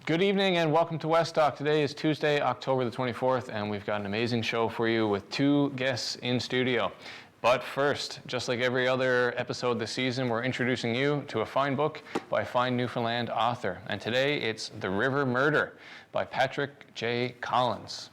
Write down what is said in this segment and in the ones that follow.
Good evening and welcome to West Talk. Today is Tuesday, October the 24th, and we've got an amazing show for you with two guests in studio. But first, just like every other episode this season, we're introducing you to a fine book by a fine Newfoundland author. And today it's The River Murder by Patrick J. Collins.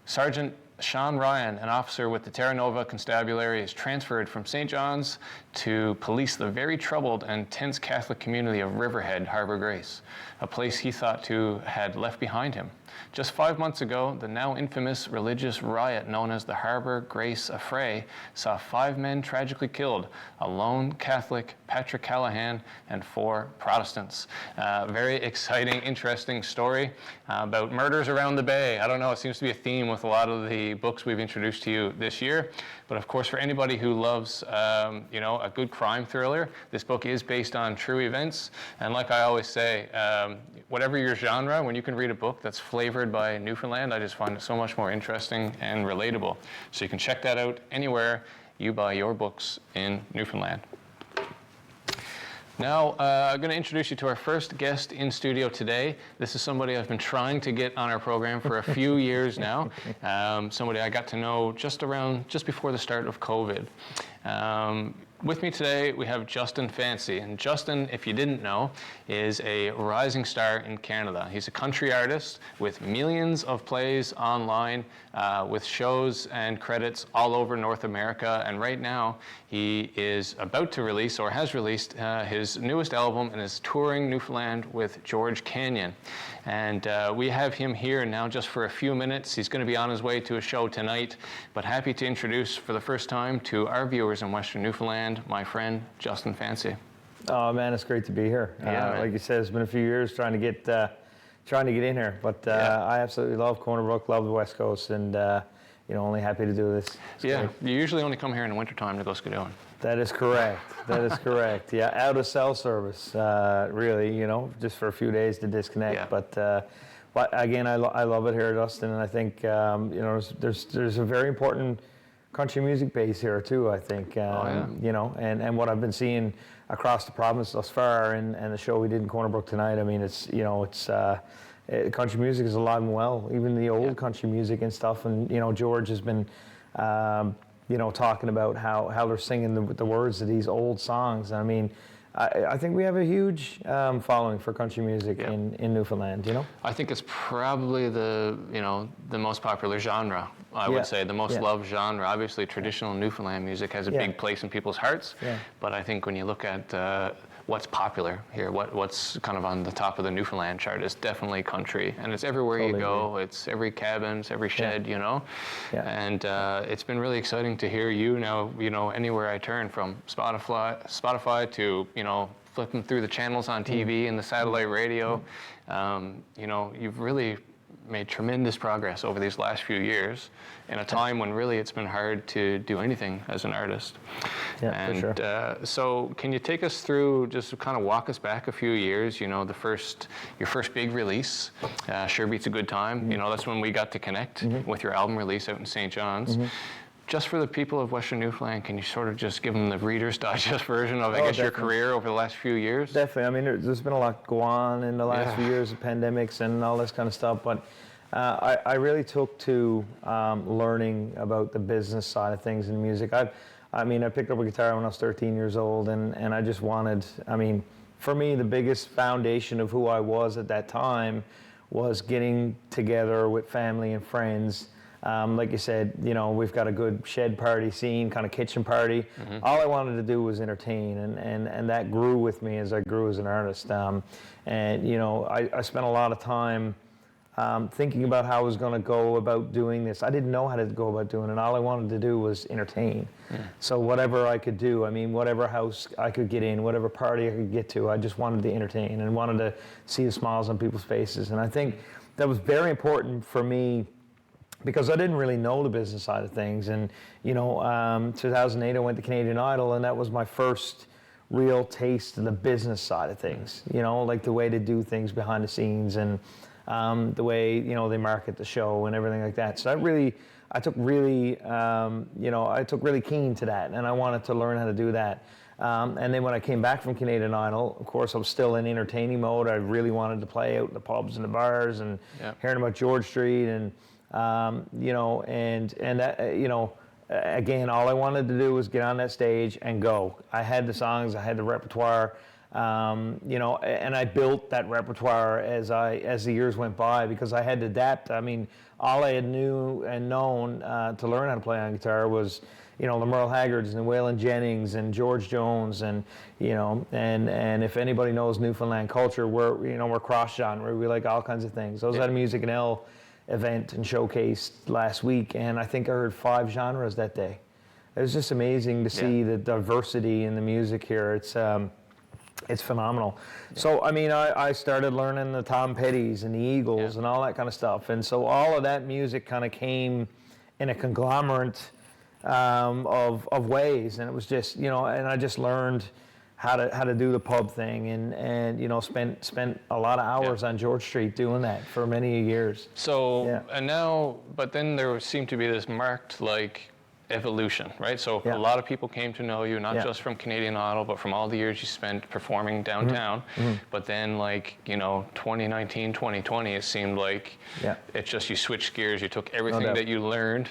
Sergeant Sean Ryan, an officer with the Terra Nova Constabulary, is transferred from St. John's to police the very troubled and tense Catholic community of Riverhead, Harbour Grace, a place he thought to had left behind him. Just 5 months ago, the now infamous religious riot known as the Harbour Grace Affray saw 5 men tragically killed, a lone Catholic, Patrick Callahan, and 4 Protestants. Very exciting, interesting story about murders around the Bay. I don't know, it seems to be a theme with a lot of the books we've introduced to you this year. But of course, for anybody who loves, a good crime thriller, this book is based on true events. And like I always say, whatever your genre, when you can read a book that's flavored by Newfoundland, I just find it so much more interesting and relatable. So you can check that out anywhere you buy your books in Newfoundland. Now, I'm going to introduce you to our first guest in studio today. This is somebody I've been trying to get on our program for a few years now. Somebody I got to know just before the start of COVID. With me today, we have Justin Fancy. And Justin, if you didn't know, is a rising star in Canada. He's a country artist with millions of plays online, with shows and credits all over North America. And right now, he is about to release, or has released, his newest album and is touring Newfoundland with George Canyon. And we have him here now just for a few minutes. He's going to be on his way to a show tonight, but happy to introduce for the first time to our viewers in Western Newfoundland, my friend, Justin Fancy. Oh man, it's great to be here. Like you said, it's been a few years trying to get in here, but I absolutely love Corner Brook, love the West Coast, and only happy to do this. It's great. You usually only come here in the wintertime to go skidooing. That is correct. That is correct. Yeah, out of cell service, really, just for a few days to disconnect. Yeah. But again, I love it here, Dustin, and I think there's a very important country music base here too, I think. And what I've been seeing across the province thus far, and the show we did in Corner Brook tonight, I mean, country music is alive and well, even the old country music and stuff. And George has been talking about how they're singing the words of these old songs. I mean, I think we have a huge following for country music in Newfoundland. I think it's probably the most popular genre. I would say the most loved genre. Obviously, traditional Newfoundland music has a big place in people's hearts. Yeah. But I think when you look at what's popular here, what's kind of on the top of the Newfoundland chart is definitely country, and it's everywhere you go. It's every cabin, it's every shed, Yeah. And it's been really exciting to hear you now. Anywhere I turn, from Spotify to flipping through the channels on TV and the satellite radio. You've really made tremendous progress over these last few years in a time when really it's been hard to do anything as an artist. Yeah, and for sure. So can you take us through, just kind of walk us back a few years, your first big release, Sure Beats a Good Time. Mm-hmm. That's when we got to connect with your album release out in St. John's. Mm-hmm. Just for the people of Western Newfoundland, can you sort of just give them the Reader's Digest version of, your career over the last few years? Definitely. I mean, there's been a lot go on in the last few years of pandemics and all this kind of stuff, but I really took to learning about the business side of things in music. I picked up a guitar when I was 13 years old, and I just wanted, for me, the biggest foundation of who I was at that time was getting together with family and friends. Like you said, we've got a good shed party scene, kind of kitchen party. Mm-hmm. All I wanted to do was entertain, and that grew with me as I grew as an artist. I spent a lot of time thinking about how I was going to go about doing this. I didn't know how to go about doing it. All I wanted to do was entertain. Yeah. So whatever I could do, whatever house I could get in, whatever party I could get to, I just wanted to entertain and wanted to see the smiles on people's faces. And I think that was very important for me, because I didn't really know the business side of things. And 2008 I went to Canadian Idol, and that was my first real taste of the business side of things, like the way to do things behind the scenes, and the way they market the show and everything like that. So that really I took really, I took really keen to that, and I wanted to learn how to do that. And then when I came back from Canadian Idol, of course, I was still in entertaining mode. I really wanted to play out in the pubs and the bars and hearing about George Street and, again, all I wanted to do was get on that stage and go. I had the songs, I had the repertoire, and I built that repertoire as the years went by because I had to adapt. I mean, all I had knew and known to learn how to play on guitar was, the Merle Haggards and Waylon Jennings and George Jones and if anybody knows Newfoundland culture, we're cross genre. We like all kinds of things. I was at a Music and L event and showcased last week, and I think I heard 5 genres that day. It was just amazing to see the diversity in the music here. It's phenomenal. Yeah. So, I mean, I started learning the Tom Pettys and the Eagles and all that kind of stuff. And so all of that music kind of came in a conglomerate of ways. And it was just, and I just learned how to do the pub thing and spent a lot of hours on George Street doing that for many years. So, and now, but then there seemed to be this marked, evolution, right? So a lot of people came to know you, not just from Canadian Idol, but from all the years you spent performing downtown. But then 2019, 2020, it seemed like it's just you switched gears, you took everything that you learned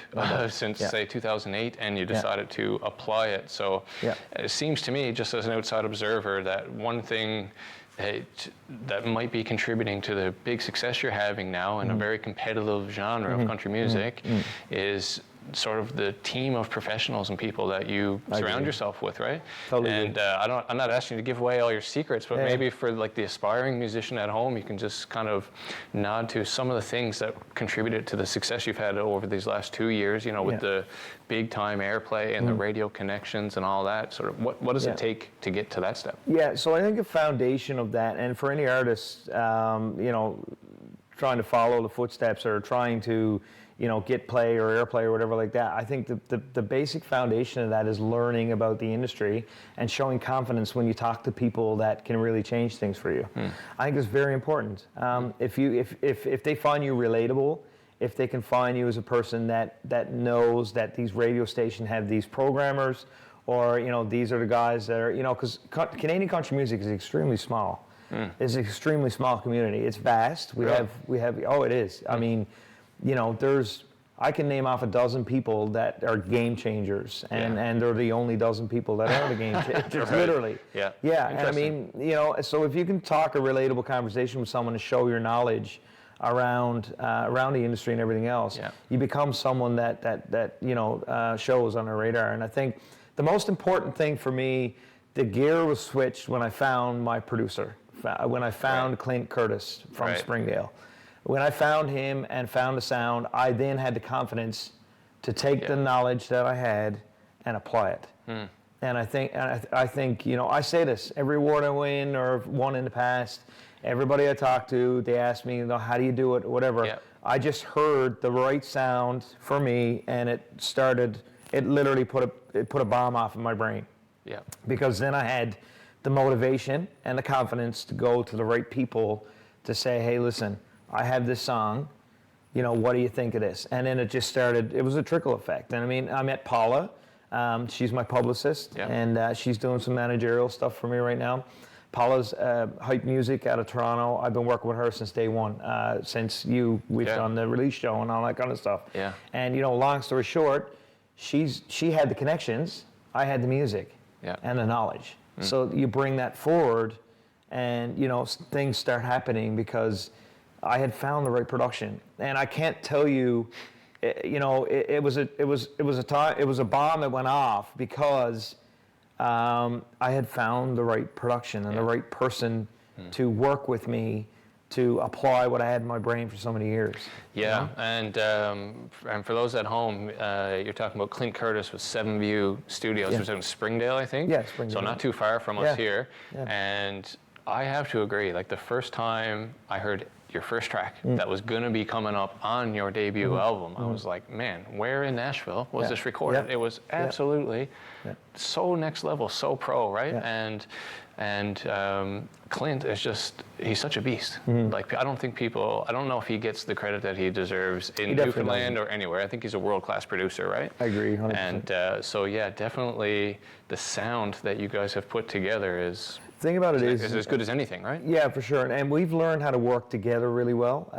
since say 2008 and you decided to apply it. So it seems to me, just as an outside observer, that one thing that might be contributing to the big success you're having now in a very competitive genre of country music is sort of the team of professionals and people that you surround yourself with, right? Totally. And I'm not asking you to give away all your secrets, but maybe for the aspiring musician at home, you can just kind of nod to some of the things that contributed to the success you've had over these last 2 years, with the big time airplay and the radio connections and all that. Sort of what does it take to get to that step? Yeah, so I think a foundation of that, and for any artist, trying to follow the footsteps or trying to get play or airplay or whatever like that. I think the basic foundation of that is learning about the industry and showing confidence when you talk to people that can really change things for you. I think it's very important. If they find you relatable, if they can find you as a person that knows that these radio stations have these programmers, or these are the guys that are because Canadian country music is extremely small. It's an extremely small community. It's vast. We have it is. I mean, I can name off a dozen people that are game changers, and they're the only dozen people that are the game changers, literally. Yeah. And I mean, so if you can talk a relatable conversation with someone to show your knowledge around the industry and everything else, you become someone that shows on the radar. And I think the most important thing for me, the gear was switched when I found my producer, when I found Clint Curtis from Springdale. When I found him and found the sound, I then had the confidence to take the knowledge that I had and apply it. And I think, I say this every award I win or won in the past. Everybody I talk to, they ask me, how do you do it, whatever. I just heard the right sound for me, and it literally put a bomb off in my brain. Because then I had the motivation and the confidence to go to the right people to say, hey, listen, I have this song, what do you think of this? And then it just started, it was a trickle effect. And I mean, I met Paula, she's my publicist, and she's doing some managerial stuff for me right now. Paula's Hype Music out of Toronto. I've been working with her since day one, since we've done the release show and all that kind of stuff. And long story short, she had the connections, I had the music and the knowledge. So you bring that forward, and things start happening because I had found the right production. And I can't tell you, it was a bomb that went off because I had found the right production and the right person to work with me to apply what I had in my brain for so many years. And for those at home, you're talking about Clint Curtis with 7 View Studios. It was in Springdale, I think. Springdale. So not too far from us here. And I have to agree, the first time I heard your first track that was going to be coming up on your debut album. I was like, man, where in Nashville was this recorded? It was absolutely so next level, so pro, right? And Clint is just, he's such a beast. Like, I don't know if he gets the credit that he deserves in Newfoundland or anywhere. I think he's a world-class producer, right? I agree, 100%. And so, yeah, definitely the sound that you guys have put together is... The thing about it is as good as anything, right? Yeah, for sure. And we've learned how to work together really well.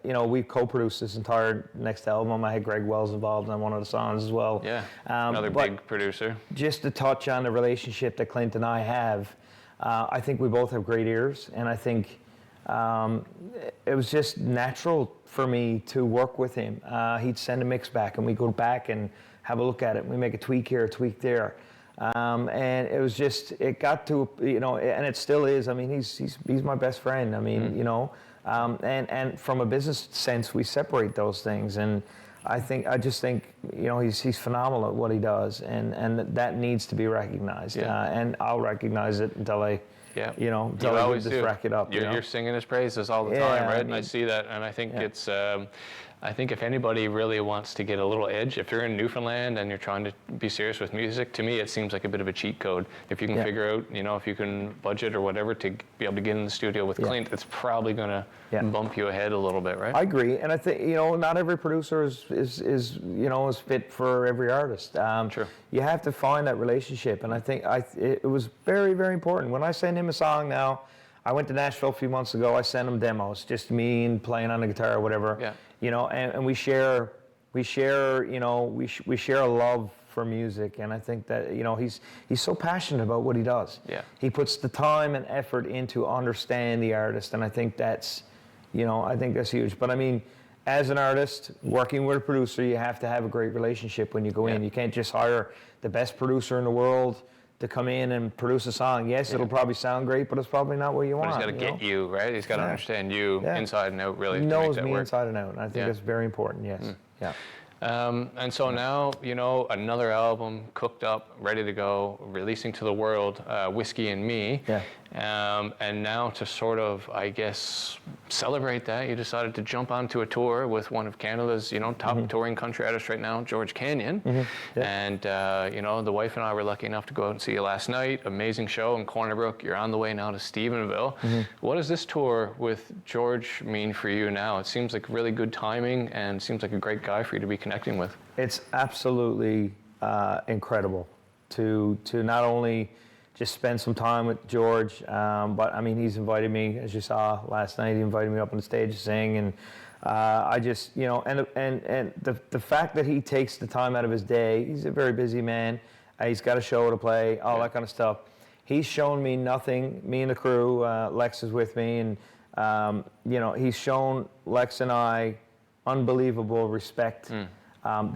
You know, we co-produced this entire next album. I had Greg Wells involved on one of the songs as well. Yeah, another big producer. Just to touch on the relationship that Clint and I have, I think we both have great ears. And I think it was just natural for me to work with him. He'd send a mix back and we go back and have a look at it. We make a tweak here, a tweak there. And it was just, it got to, you know, and it still is. I mean, he's my best friend. I mean, you know, and from a business sense, we separate those things. And I just think, you know, he's phenomenal at what he does, and that needs to be recognized. And I'll recognize it until I, you know, until I give this racket up. You're singing his praises all the time, right? And I see that, and I think it's. I think if anybody really wants to get a little edge, if you're in Newfoundland and you're trying to be serious with music, to me it seems like a bit of a cheat code. If you can figure out, you know, if you can budget or whatever to be able to get in the studio with Clint, it's probably going to bump you ahead a little bit, right? I agree, and I think, you know, not every producer is you know, is fit for every artist. True. You have to find that relationship, and I think it was very, very important. When I send him a song now, I went to Nashville a few months ago. I sent him demos, just me and playing on the guitar or whatever. Yeah. You know, and we share, you know, we share a love for music, and I think that, you know, he's so passionate about what he does. Yeah. He puts the time and effort into understand the artist, and I think that's, you know, I think that's huge. But I mean, as an artist working with a producer, you have to have a great relationship when you go in. You can't just hire the best producer in the world to come in and produce a song. Yes, it'll probably sound great, but it's probably not what you want. But he's got to get you, right? He's got to understand you inside and out, really. He knows me inside and out, and I think that's very important, yes. Yeah. And so now, you know, another album cooked up, ready to go, releasing to the world, Whiskey and Me. Yeah. And now to sort of, I guess, celebrate that, you decided to jump onto a tour with one of Canada's, you know, top touring country artists right now, George Canyon. And, you know, the wife and I were lucky enough to go out and see you last night. Amazing show in Corner Brook. You're on the way now to Stephenville. What does this tour with George mean for you now? It seems like really good timing and seems like a great guy for you to be connecting with. It's absolutely incredible to not only just spend some time with George, but I mean, he's invited me, as you saw last night, he invited me up on the stage to sing, and I just, you know, and the fact that he takes the time out of his day, he's a very busy man, he's got a show to play, all that kind of stuff. He's shown me nothing, me and the crew, Lex is with me, and you know, he's shown Lex and I unbelievable respect,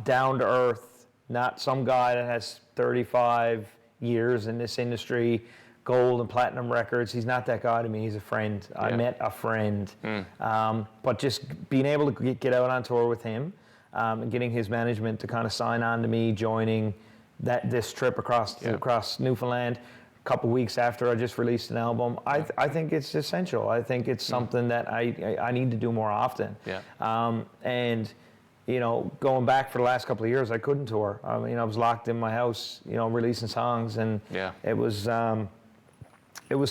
down to earth, not some guy that has 35 years in this industry, gold and platinum records. He's not that guy to me. He's a friend. I met a friend. But just being able to get out on tour with him, and getting his management to kind of sign on to me joining this trip across Newfoundland a couple weeks after I just released an album, I think it's essential. I think it's something that I need to do more often. And you know, going back for the last couple of years, I couldn't tour. I mean, I was locked in my house, you know, releasing songs, and it was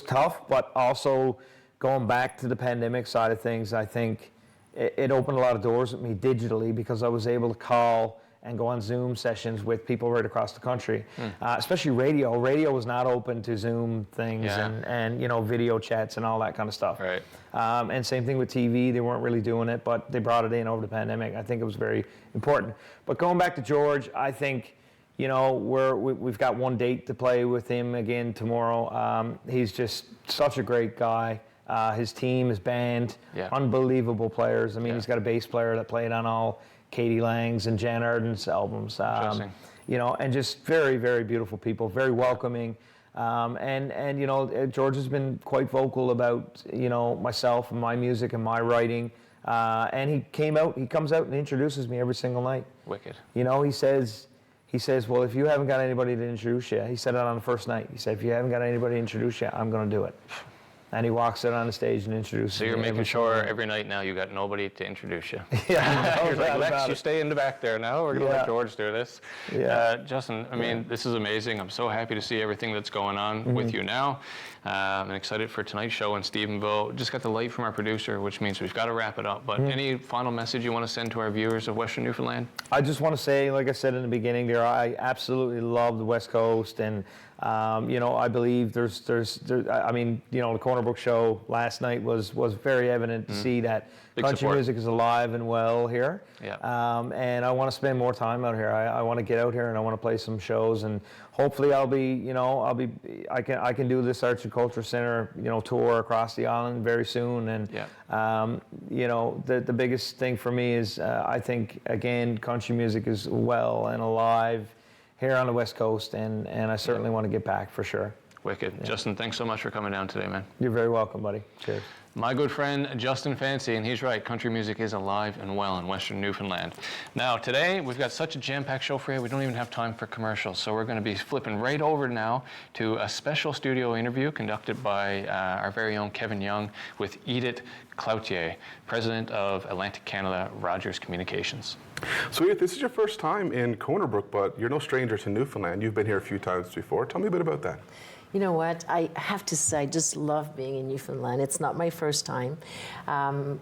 tough. But also, going back to the pandemic side of things, I think it opened a lot of doors with me digitally, because I was able to call and go on Zoom sessions with people right across the country, especially radio. Radio was not open to Zoom things and you know, video chats and all that kind of stuff. Right. And same thing with TV. They weren't really doing it, but they brought it in over the pandemic. I think it was very important. But going back to George, I think, you know, we've got one date to play with him again tomorrow. He's just such a great guy. His team, his band, unbelievable players. I mean, he's got a bass player that played on all Katie Lang's and Jan Arden's albums, you know, and just very, very beautiful people, very welcoming. And you know, George has been quite vocal about, you know, myself and my music and my writing. And he comes out and introduces me every single night. Wicked. You know, he says, well, if you haven't got anybody to introduce you, he said it on the first night. He said, if you haven't got anybody to introduce you, I'm going to do it. and he walks out on the stage and introduces So you're me making every sure single- every night now you got nobody to introduce you. Yeah, no You're like, doubt Lex, about you it. stay in the back there now. We're going to Yeah. let George do this. Yeah. Justin, I mean, this is amazing. I'm so happy to see everything that's going on with you now. I'm excited for tonight's show in Stephenville. Just got the light from our producer, which means we've got to wrap it up. But any final message you want to send to our viewers of Western Newfoundland? I just want to say, like I said in the beginning there, I absolutely love the West Coast, and you know, I believe there's I mean, you know, the Corner Brook show last night was very evident to see that Big country support. music is alive and well here. Yeah. And I want to spend more time out here. I want to get out here and I want to play some shows, and hopefully I can do this Arts and Culture Center, you know, tour across the island very soon. And you know, the biggest thing for me is I think again country music is well and alive here on the West Coast, and I certainly want to get back for sure. Wicked. Yeah. Justin, thanks so much for coming down today, man. You're very welcome, buddy. Cheers. My good friend Justin Fancy, and he's right, country music is alive and well in Western Newfoundland. Now, today, we've got such a jam-packed show for you, we don't even have time for commercials, so we're going to be flipping right over now to a special studio interview conducted by our very own Kevin Young with Edith Cloutier, President of Atlantic Canada Rogers Communications. So Edith, this is your first time in Corner Brook, but you're no stranger to Newfoundland. You've been here a few times before. Tell me a bit about that. You know what? I have to say, I just love being in Newfoundland. It's not my first time.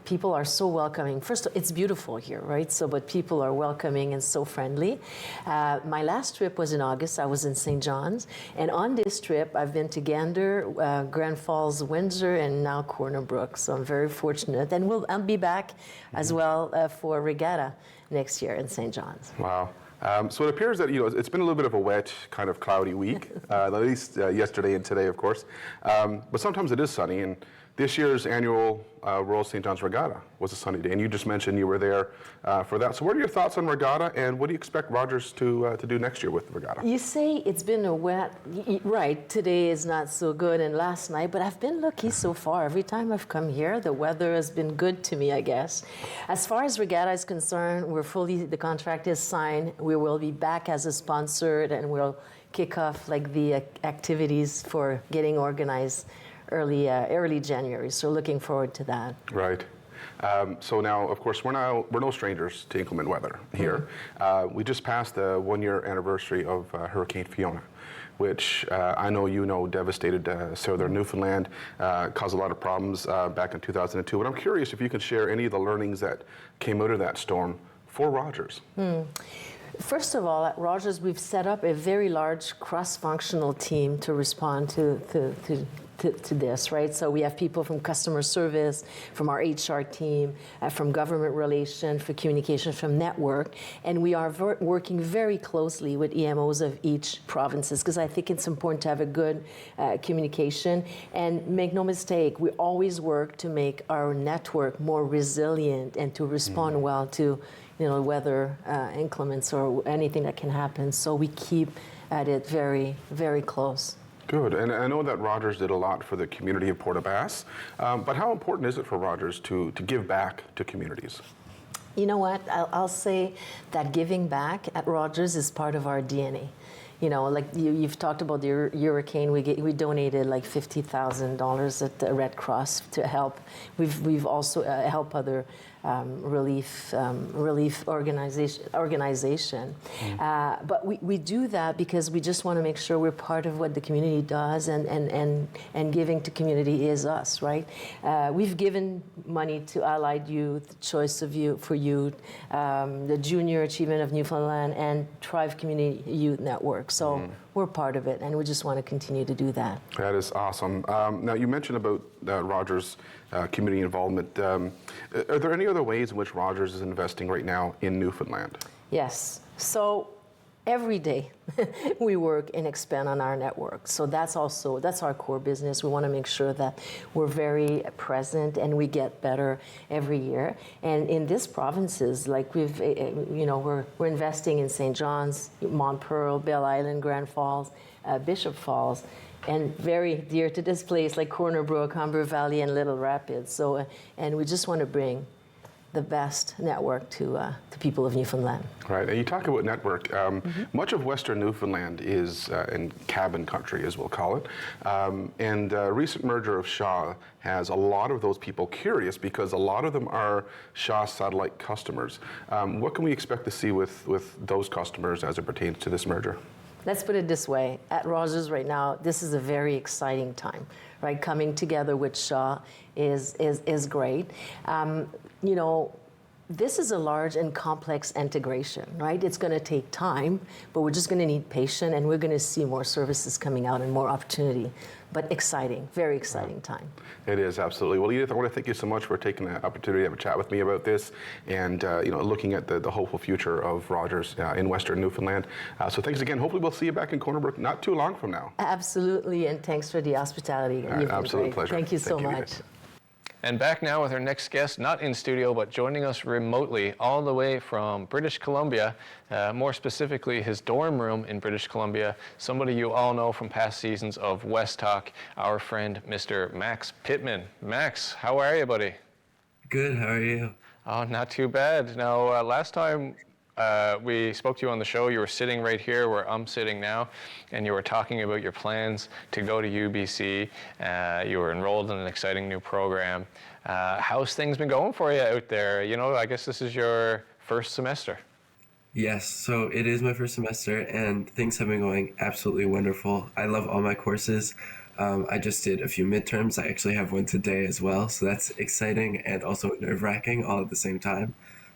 People are so welcoming. First, it's beautiful here, right? So, but people are welcoming and so friendly. My last trip was in August. I was in St. John's. And on this trip, I've been to Gander, Grand Falls, Windsor, and now Corner Brook. So I'm very fortunate. And I'll be back as well for Regatta next year in St. John's. Wow. So it appears that, you know, it's been a little bit of a wet, kind of cloudy week, at least yesterday and today, of course. But sometimes it is sunny, and this year's annual Royal St. John's Regatta was a sunny day, and you just mentioned you were there for that. So what are your thoughts on Regatta, and what do you expect Rogers to do next year with the Regatta? You say it's been a wet, right, today is not so good, and last night, but I've been lucky so far. Every time I've come here, the weather has been good to me, I guess. As far as Regatta is concerned, the contract is signed. We will be back as a sponsored, and we'll kick off like the activities for getting organized early January. So looking forward to that. Right. So now, of course, we're no strangers to inclement weather here. We just passed the one-year anniversary of Hurricane Fiona, which I know devastated southern Newfoundland, caused a lot of problems back in 2002. But I'm curious if you can share any of the learnings that came out of that storm for Rogers. First of all, at Rogers, we've set up a very large cross-functional team to respond to this, right? So we have people from customer service, from our HR team, from government relations, for communication, from network, and we are working very closely with EMOs of each provinces, because I think it's important to have a good communication. And make no mistake, we always work to make our network more resilient and to respond well to, you know, weather inclements or anything that can happen. So we keep at it very, very close. Good, and I know that Rogers did a lot for the community of Port aux Basques, but how important is it for Rogers to give back to communities? You know what, I'll say that giving back at Rogers is part of our DNA. You know, like you've talked about the hurricane, we donated like $50,000 at the Red Cross to help. We've also helped other relief organization. But we do that because we just want to make sure we're part of what the community does, and giving to community is us, right? We've given money to Allied Youth, Choice of Youth for Youth, the Junior Achievement of Newfoundland, and Thrive Community Youth Network. So we're part of it, and we just want to continue to do that. That is awesome. Now, you mentioned about Rogers' community involvement. Are there any other ways in which Rogers is investing right now in Newfoundland? Yes. So every day we work and expand on our network. So that's our core business. We want to make sure that we're very present and we get better every year. And in these provinces, like we're investing in St. John's, Montpearl, Belle Island, Grand Falls, Bishop Falls, and very dear to this place like Corner Brook, Humber Valley, and Little Rapids. So, and we just want to bring the best network to people of Newfoundland. Right, and you talk about network. Much of Western Newfoundland is in cabin country, as we'll call it. And a recent merger of Shaw has a lot of those people curious because a lot of them are Shaw satellite customers. What can we expect to see with those customers as it pertains to this merger? Let's put it this way. At Rogers right now, this is a very exciting time, right? Coming together with Shaw is great. You know, this is a large and complex integration, right? It's going to take time, but we're just going to need patience, and we're going to see more services coming out and more opportunity. But exciting, very exciting time. It is, absolutely. Well, Edith, I want to thank you so much for taking the opportunity to have a chat with me about this and looking at the hopeful future of Rogers in Western Newfoundland. So thanks again. Hopefully we'll see you back in Corner Brook not too long from now. Absolutely, and thanks for the hospitality. All right, absolute pleasure. Thank you so Thank you, much. Edith. And back now with our next guest, not in studio, but joining us remotely all the way from British Columbia, more specifically his dorm room in British Columbia, somebody you all know from past seasons of West Talk, our friend, Mr. Max Pittman. Max, how are you, buddy? Good, how are you? Oh, not too bad. Now, last time we spoke to you on the show, you were sitting right here where I'm sitting now, and you were talking about your plans to go to UBC. You were enrolled in an exciting new program. How's things been going for you out there? You know, I guess this is your first semester. Yes, so it is my first semester, and things have been going absolutely wonderful. I love all my courses. I just did a few midterms. I actually have one today as well, so that's exciting and also nerve-wracking all at the same time.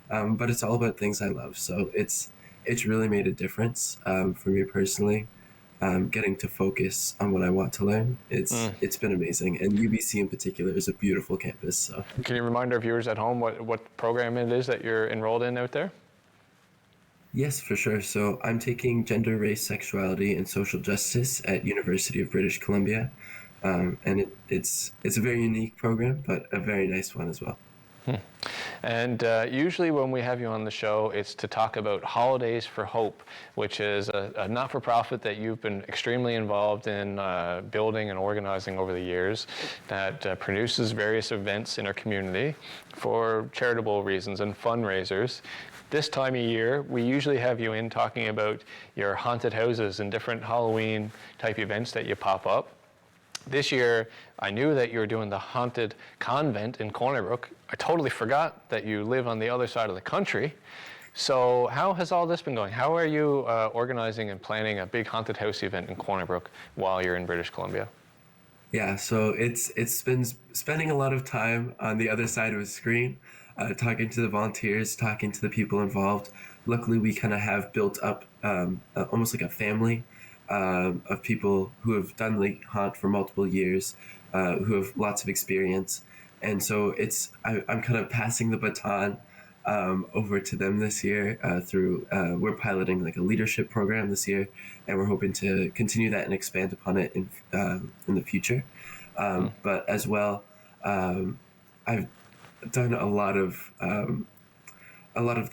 But it's all about things I love, so it's really made a difference for me personally. Getting to focus on what I want to learn, it's been amazing, and UBC in particular is a beautiful campus. So, can you remind our viewers at home what program it is that you're enrolled in out there? yes, for sure. So I'm taking gender, race, sexuality, and social justice at University of British Columbia, and it's a very unique program, but a very nice one as well. And usually when we have you on the show, it's to talk about Holidays for Hope, which is a not-for-profit that you've been extremely involved in building and organizing over the years that produces various events in our community for charitable reasons and fundraisers. This time of year, we usually have you in talking about your haunted houses and different Halloween type events that you pop up. This year, I knew that you were doing the haunted convent in Corner Brook. I totally forgot that you live on the other side of the country. So how has all this been going? How are you organizing and planning a big haunted house event in Corner Brook while you're in British Columbia? Yeah, so it's been spending a lot of time on the other side of a screen, talking to the volunteers, talking to the people involved. Luckily, we kind of have built up almost like a family of people who have done Lake Haunt for multiple years, who have lots of experience. And so I'm kind of passing the baton over to them this year through, we're piloting like a leadership program this year, and we're hoping to continue that and expand upon it in the future. But as well, I've done a lot of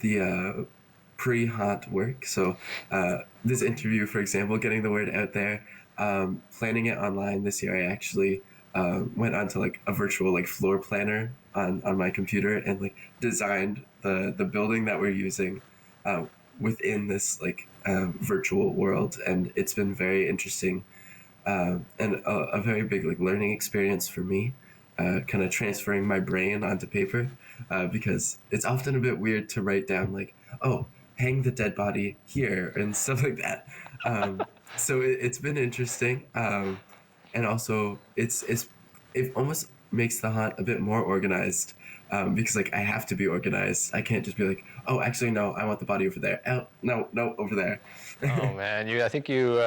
the pre-haunt work. So this interview, for example, getting the word out there, planning it online this year, I actually went onto like a virtual like floor planner on my computer and like designed the building that we're using within this like virtual world. And it's been very interesting and a very big like learning experience for me, kind of transferring my brain onto paper because it's often a bit weird to write down like, oh, hang the dead body here and stuff like that. So it's been interesting. And also it almost makes the haunt a bit more organized because like I have to be organized. I can't just be like, oh, actually, no, I want the body over there. Oh, no, over there. Oh man, I think you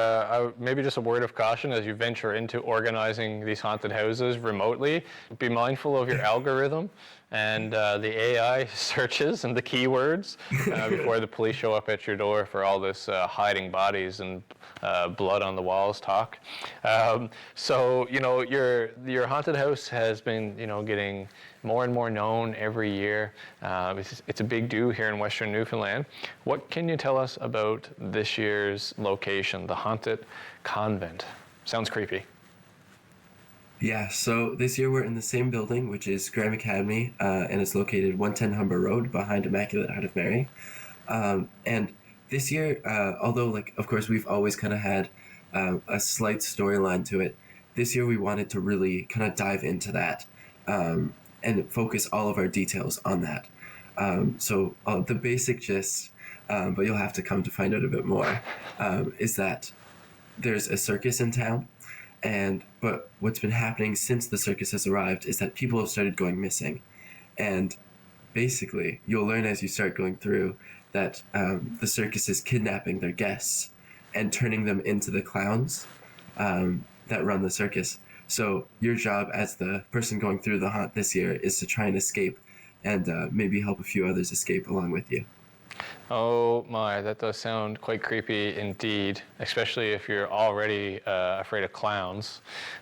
maybe just a word of caution as you venture into organizing these haunted houses remotely. Be mindful of your algorithm and the AI searches and the keywords before the police show up at your door for all this hiding bodies and blood on the walls talk. So your haunted house has been getting more and more known every year. It's a big do here in Western Newfoundland. What can you tell us about this year's location, the Haunted Convent? Sounds creepy. Yeah, so this year we're in the same building, which is Graham Academy, and it's located 110 Humber Road behind Immaculate Heart of Mary. And this year, although, like, of course, we've always kind of had a slight storyline to it, this year we wanted to really kind of dive into that and focus all of our details on that. So the basic gist, but you'll have to come to find out a bit more, is that there's a circus in town. But what's been happening since the circus has arrived is that people have started going missing. And basically, you'll learn as you start going through that the circus is kidnapping their guests and turning them into the clowns that run the circus. So your job as the person going through the haunt this year is to try and escape and maybe help a few others escape along with you. Oh my, that does sound quite creepy indeed, especially if you're already afraid of clowns,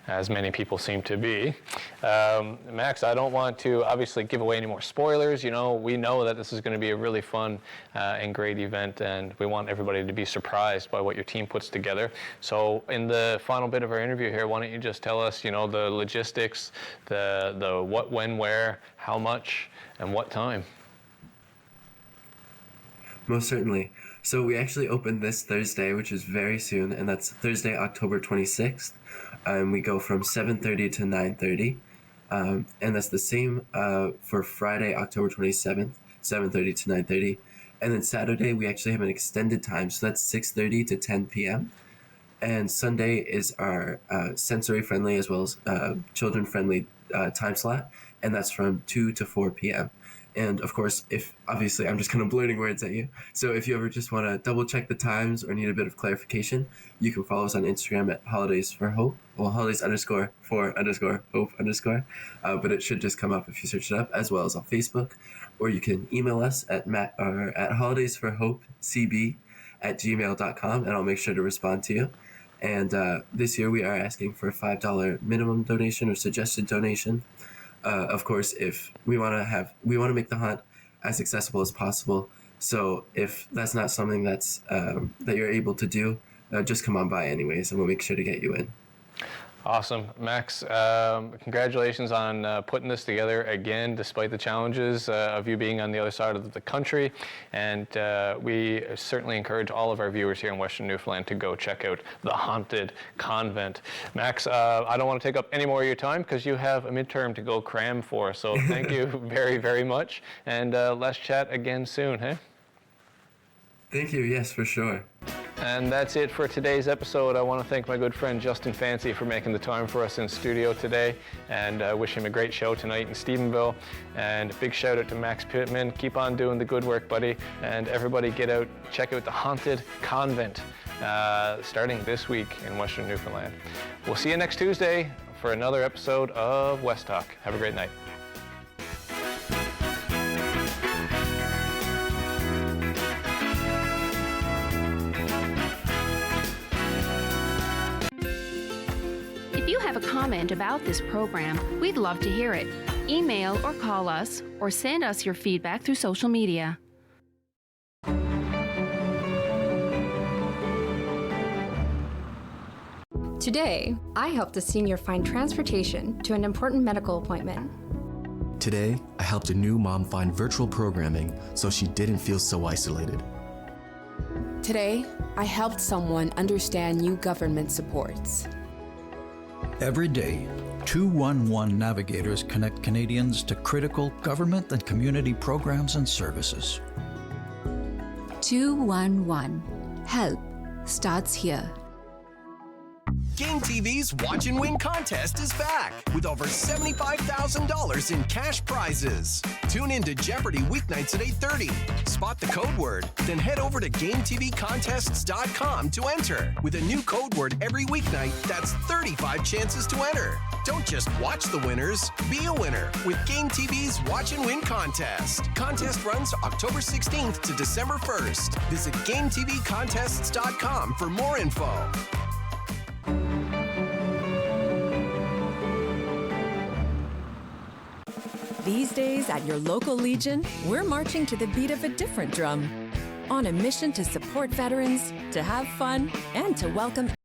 as many people seem to be. Max, I don't want to obviously give away any more spoilers. You know, we know that this is going to be a really fun and great event, and we want everybody to be surprised by what your team puts together. So in the final bit of our interview here, why don't you just tell us, you know, the logistics, the what, when, where, how much, and what time? Most certainly. So we actually open this Thursday, which is very soon, and that's Thursday, October 26th. And we go from 7:30 to 9:30. And that's the same for Friday, October 27th, 7:30 to 9:30. And then Saturday, we actually have an extended time, so that's 6:30 to 10 p.m. And Sunday is our sensory-friendly as well as children-friendly time slot, and that's from 2 to 4 p.m. And of course, obviously I'm just kind of blurting words at you. So if you ever just want to double check the times or need a bit of clarification, you can follow us on Instagram at Holidays for Hope. Well, holidays_for_hope_. But it should just come up if you search it up, as well as on Facebook. Or you can email us at holidaysforhopecb@gmail.com, and I'll make sure to respond to you. And this year we are asking for a $5 minimum donation or suggested donation. Of course, if we want to make the hunt as accessible as possible. So if that's not something that you're able to do, just come on by anyways, and we'll make sure to get you in. Awesome. Max, congratulations on putting this together again, despite the challenges of you being on the other side of the country. And we certainly encourage all of our viewers here in Western Newfoundland to go check out the Haunted Convent. Max, I don't want to take up any more of your time because you have a midterm to go cram for. So thank you very, very much. And let's chat again soon, hey? Thank you. Yes, for sure. And that's it for today's episode. I want to thank my good friend Justin Fancy for making the time for us in studio today, and wish him a great show tonight in Stephenville. And a big shout out to Max Pittman. Keep on doing the good work, buddy. And everybody get out, check out the Haunted Convent starting this week in Western Newfoundland. We'll see you next Tuesday for another episode of West Talk. Have a great night. If you have a comment about this program, we'd love to hear it. Email or call us, or send us your feedback through social media. Today, I helped a senior find transportation to an important medical appointment. Today, I helped a new mom find virtual programming so she didn't feel so isolated. Today, I helped someone understand new government supports. Every day, 211 navigators connect Canadians to critical government and community programs and services. 211. Help starts here. Game TV's Watch and Win contest is back with over $75,000 in cash prizes. Tune in to Jeopardy weeknights at 8:30. Spot the code word, then head over to GameTVcontests.com to enter. With a new code word every weeknight, that's 35 chances to enter. Don't just watch the winners, be a winner with Game TV's Watch and Win contest. Contest runs October 16th to December 1st. Visit GameTVcontests.com for more info. These days at your local Legion, we're marching to the beat of a different drum. On a mission to support veterans, to have fun, and to welcome